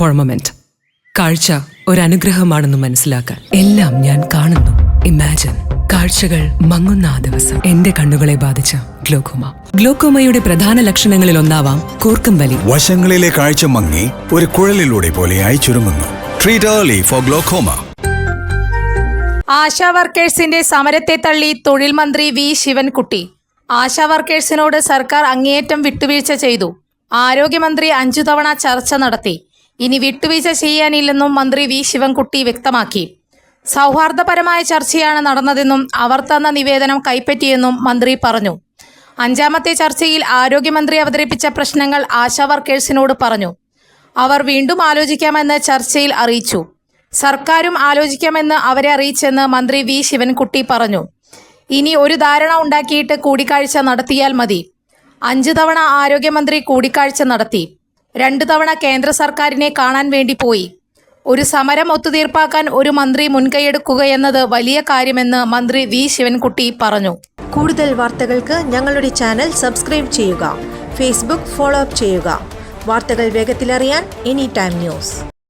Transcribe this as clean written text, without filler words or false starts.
Four A moment. കാഴ്ച ഒരനുഗ്രഹമാണെന്ന് മനസ്സിലാക്കാൻ എല്ലാം ഞാൻ കാണുന്നു. ഇമാജിൻ, കാഴ്ചകൾ മങ്ങുന്ന ആ ദിവസം എന്റെ കണ്ണുകളെ ബാധിച്ച ഗ്ലോക്കോമ. ഗ്ലോക്കോമയുടെ പ്രധാന ലക്ഷണങ്ങളിൽ ഒന്നാവാം കൂർക്കം വലി. വശങ്ങളിലെ കാഴ്ച മങ്ങി ഒരു കുഴലിലൂടെ പോലെയായി ചുരുങ്ങുന്നു. Treat early for glaucoma. ASHA വർക്കേഴ്സിന്റെ സമരത്തെ തള്ളി തൊഴിൽ മന്ത്രി വി ശിവൻകുട്ടി. ആശാ വർക്കേഴ്സിനോട് സർക്കാർ അങ്ങേയറ്റം വിട്ടുവീഴ്ച ചെയ്തു. ആരോഗ്യമന്ത്രി 5 തവണ ചർച്ച നടത്തി. ഇനി വിട്ടുവീഴ്ച ചെയ്യാനില്ലെന്നും മന്ത്രി വി ശിവൻകുട്ടി വ്യക്തമാക്കി. സൗഹാർദ്ദപരമായ ചർച്ചയാണ് നടന്നതെന്നും അവർ തന്ന നിവേദനം കൈപ്പറ്റിയെന്നും മന്ത്രി പറഞ്ഞു. 5ാമത്തെ ചർച്ചയിൽ ആരോഗ്യമന്ത്രി അവതരിപ്പിച്ച പ്രശ്നങ്ങൾ ആശാ വർക്കേഴ്സിനോട് പറഞ്ഞു. അവർ വീണ്ടും ആലോചിക്കാമെന്ന് ചർച്ചയിൽ അറിയിച്ചു. സർക്കാരും ആലോചിക്കാമെന്ന് അവരെ അറിയിച്ചെന്ന് മന്ത്രി വി ശിവൻകുട്ടി പറഞ്ഞു. ഇനി ഒരു ധാരണ ഉണ്ടാക്കിയിട്ട് കൂടിക്കാഴ്ച നടത്തിയാൽ മതി. 5 തവണ ആരോഗ്യമന്ത്രി കൂടിക്കാഴ്ച നടത്തി. 2 തവണ കേന്ദ്ര സർക്കാരിനെ കാണാൻ വേണ്ടി പോയി. ഒരു സമരം ഒത്തുതീർപ്പാക്കാൻ ഒരു മന്ത്രി മുൻകൈയെടുക്കുകയെന്നത് വലിയ കാര്യമെന്ന് മന്ത്രി വി ശിവൻകുട്ടി പറഞ്ഞു. കൂടുതൽ വാർത്തകൾക്ക് ഞങ്ങളുടെ ചാനൽ സബ്സ്ക്രൈബ് ചെയ്യുക. ഫേസ്ബുക്ക് ഫോളോ അപ്പ് ചെയ്യുക. വാർത്തകൾ വേഗത്തിലറിയാൻ എനി ടൈം ന്യൂസ്.